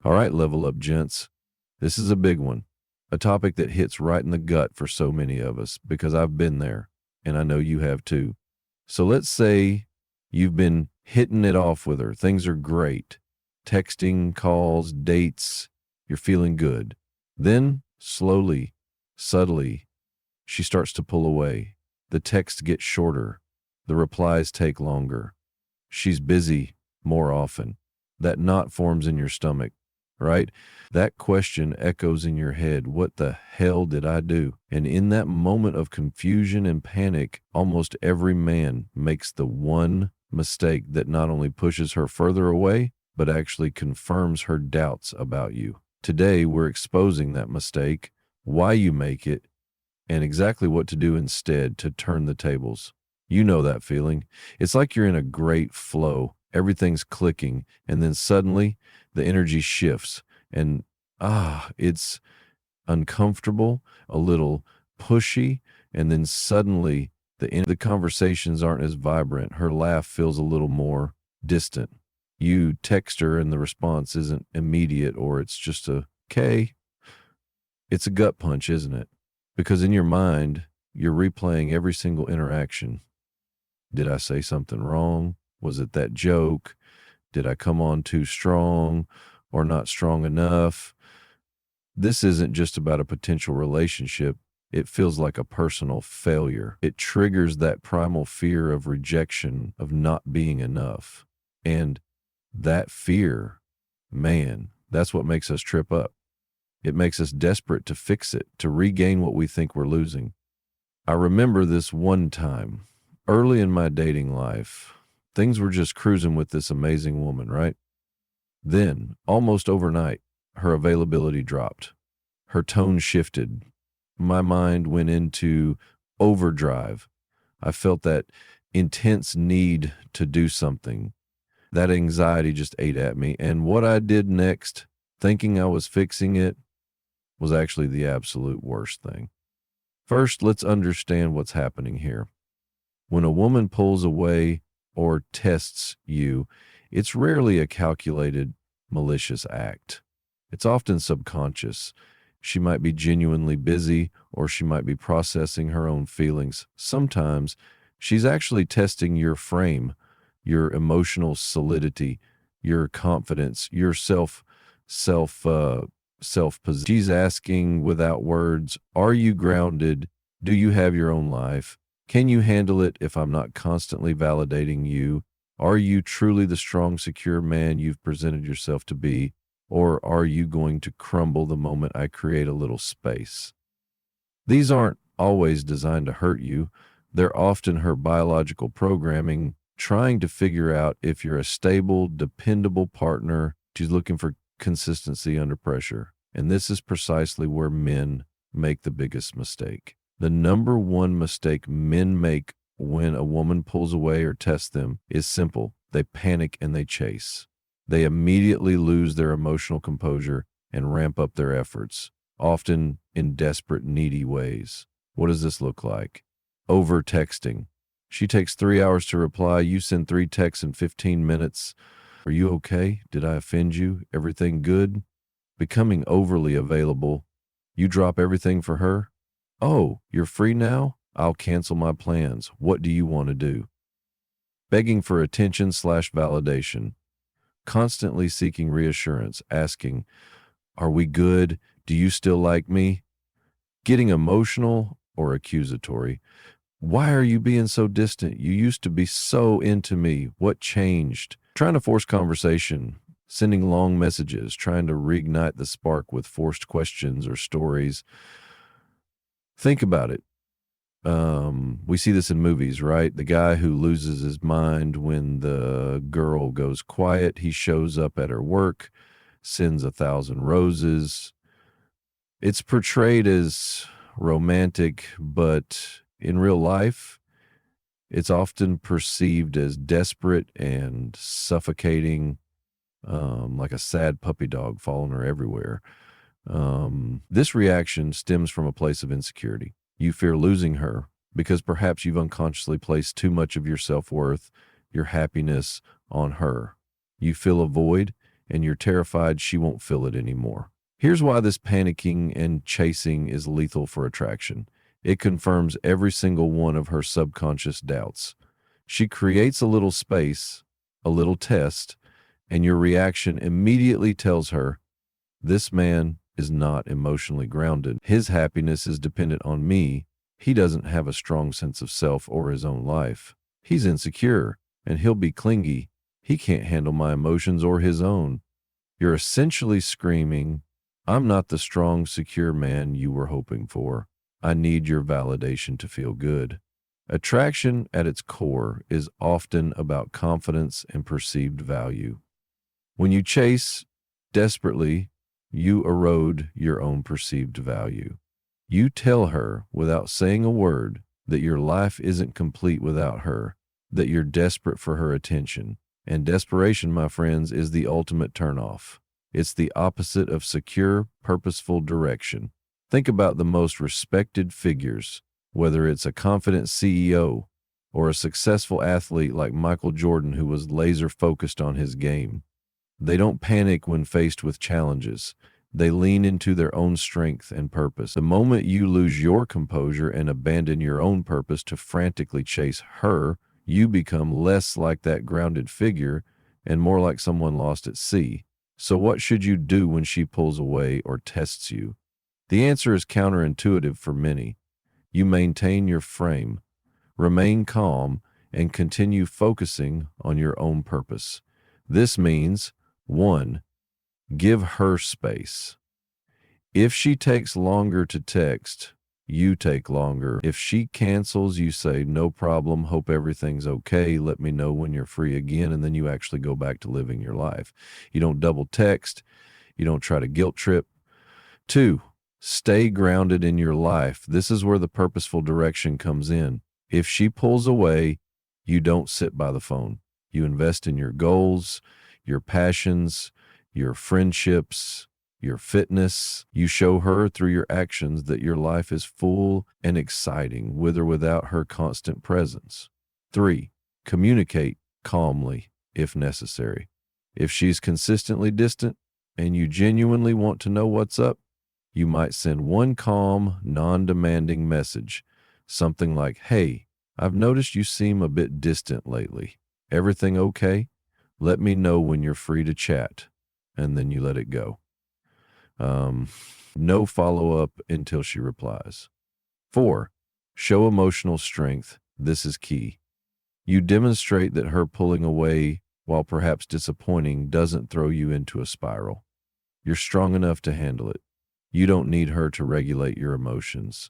All right, level up, gents. This is a big one, a topic that hits right in the gut for so many of us because I've been there and I know you have too. So let's say you've been hitting it off with her. Things are great. Texting, calls, dates, you're feeling good. Then, slowly, subtly, she starts to pull away. The texts get shorter. The replies take longer. She's busy more often. That knot forms in your stomach, right? That question echoes in your head. What the hell did I do? And in that moment of confusion and panic, almost every man makes the one mistake that not only pushes her further away, but actually confirms her doubts about you. Today, we're exposing that mistake, why you make it, and exactly what to do instead to turn the tables. You know that feeling. It's like you're in a great flow. Everything's clicking, and then suddenly the energy shifts, and it's uncomfortable, a little pushy, and then suddenly the conversations aren't as vibrant. Her laugh feels a little more distant. You text her, and the response isn't immediate, or it's just a "okay." It's a gut punch, isn't it? Because in your mind, you're replaying every single interaction. Did I say something wrong? Was it that joke? Did I come on too strong or not strong enough? This isn't just about a potential relationship. It feels like a personal failure. It triggers that primal fear of rejection, of not being enough. And that fear, man, that's what makes us trip up. It makes us desperate to fix it, to regain what we think we're losing. I remember this one time, early in my dating life, things were just cruising with this amazing woman, right? Then, almost overnight, her availability dropped. Her tone shifted. My mind went into overdrive. I felt that intense need to do something. That anxiety just ate at me. And what I did next, thinking I was fixing it, was actually the absolute worst thing. First, let's understand what's happening here. When a woman pulls away or tests you, it's rarely a calculated, malicious act. It's often subconscious. She might be genuinely busy, or she might be processing her own feelings. Sometimes she's actually testing your frame, your emotional solidity, your confidence, your self-possession. She's asking without words, are you grounded? Do you have your own life? Can you handle it if I'm not constantly validating you? Are you truly the strong, secure man you've presented yourself to be? Or are you going to crumble the moment I create a little space? These aren't always designed to hurt you. They're often her biological programming, trying to figure out if you're a stable, dependable partner. She's looking for consistency under pressure. And this is precisely where men make the biggest mistake. The number one mistake men make when a woman pulls away or tests them is simple. They panic and they chase. They immediately lose their emotional composure and ramp up their efforts, often in desperate, needy ways. What does this look like? Over texting. She takes 3 hours to reply. You send 3 texts in 15 minutes. Are you okay? Did I offend you? Everything good? Becoming overly available. You drop everything for her? Oh, you're free now? I'll cancel my plans. What do you want to do? Begging for attention/validation. Constantly seeking reassurance, asking, are we good? Do you still like me? Getting emotional or accusatory. Why are you being so distant? You used to be so into me. What changed? Trying to force conversation, sending long messages, trying to reignite the spark with forced questions or stories. Think about it. We see this in movies, right? The guy who loses his mind when the girl goes quiet, he shows up at her work, sends 1,000 roses. It's portrayed as romantic, but in real life, it's often perceived as desperate and suffocating, like a sad puppy dog following her everywhere. This reaction stems from a place of insecurity. You fear losing her because perhaps you've unconsciously placed too much of your self-worth, your happiness on her. You feel a void and you're terrified she won't feel it anymore. Here's why this panicking and chasing is lethal for attraction. It confirms every single one of her subconscious doubts. She creates a little space, a little test, and your reaction immediately tells her, this man is not emotionally grounded. His happiness is dependent on me. He doesn't have a strong sense of self or his own life. He's insecure, and he'll be clingy. He can't handle my emotions or his own. You're essentially screaming, I'm not the strong, secure man you were hoping for. I need your validation to feel good. Attraction at its core is often about confidence and perceived value. When you chase desperately, you erode your own perceived value. You tell her without saying a word that your life isn't complete without her, that you're desperate for her attention. And desperation, my friends, is the ultimate turnoff. It's the opposite of secure, purposeful direction. Think about the most respected figures, whether it's a confident CEO or a successful athlete like Michael Jordan who was laser focused on his game. They don't panic when faced with challenges. They lean into their own strength and purpose. The moment you lose your composure and abandon your own purpose to frantically chase her, you become less like that grounded figure and more like someone lost at sea. So what should you do when she pulls away or tests you? The answer is counterintuitive for many. You maintain your frame, remain calm, and continue focusing on your own purpose. This means, 1, give her space. If she takes longer to text, you take longer. If she cancels, you say, no problem, hope everything's okay, let me know when you're free again, and then you actually go back to living your life. You don't double text. You don't try to guilt trip. 2, stay grounded in your life. This is where the purposeful direction comes in. If she pulls away, you don't sit by the phone. You invest in your goals, your passions, your friendships, your fitness. You show her through your actions that your life is full and exciting, with or without her constant presence. 3, communicate calmly if necessary. If she's consistently distant and you genuinely want to know what's up, you might send one calm, non-demanding message, something like, hey, I've noticed you seem a bit distant lately. Everything okay? Let me know when you're free to chat. And then you let it go. No follow-up until she replies. 4, show emotional strength. This is key. You demonstrate that her pulling away, while perhaps disappointing, doesn't throw you into a spiral. You're strong enough to handle it. You don't need her to regulate your emotions.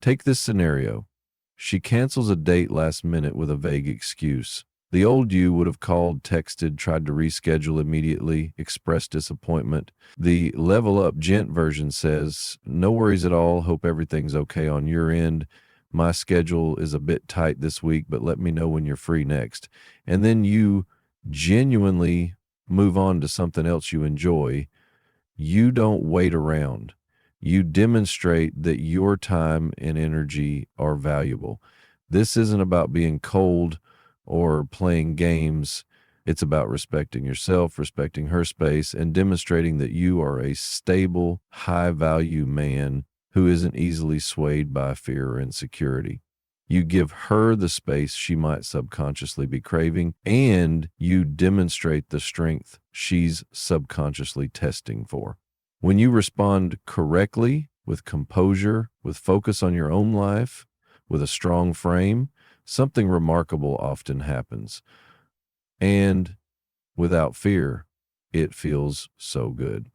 Take this scenario. She cancels a date last minute with a vague excuse. The old you would have called, texted, tried to reschedule immediately, expressed disappointment. The LevelUp Gent version says, no worries at all, hope everything's okay on your end. My schedule is a bit tight this week, but let me know when you're free next. And then you genuinely move on to something else you enjoy. You don't wait around. You demonstrate that your time and energy are valuable. This isn't about being cold or playing games. It's about respecting yourself, respecting her space, and demonstrating that you are a stable, high-value man who isn't easily swayed by fear or insecurity. You give her the space she might subconsciously be craving, and you demonstrate the strength she's subconsciously testing for. When you respond correctly, with composure, with focus on your own life, with a strong frame, something remarkable often happens. And without fear, it feels so good.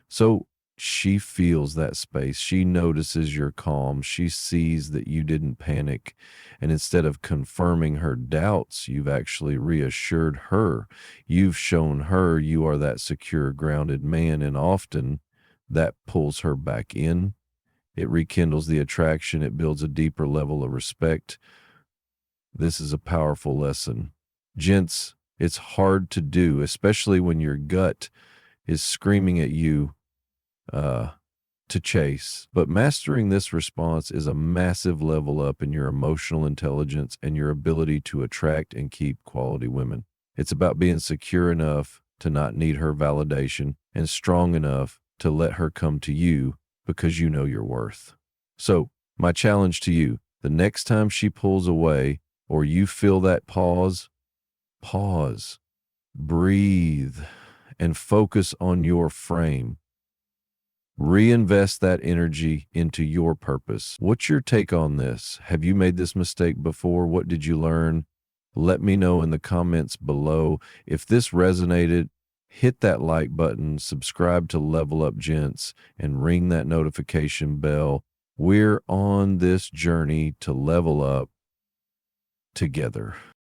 So she feels that space. She notices your calm. She sees that you didn't panic. And instead of confirming her doubts, you've actually reassured her. You've shown her you are that secure, grounded man. And often that pulls her back in. It rekindles the attraction. It builds a deeper level of respect. This is a powerful lesson. Gents, it's hard to do, especially when your gut is screaming at you to chase. But mastering this response is a massive level up in your emotional intelligence and your ability to attract and keep quality women. It's about being secure enough to not need her validation and strong enough to let her come to you because you know your worth. So, my challenge to you, the next time she pulls away or you feel that pause, breathe, and focus on your frame. Reinvest that energy into your purpose. What's your take on this? Have you made this mistake before? What did you learn? Let me know in the comments below. If this resonated, hit that like button, subscribe to Level Up Gents, and ring that notification bell. We're on this journey to level up together.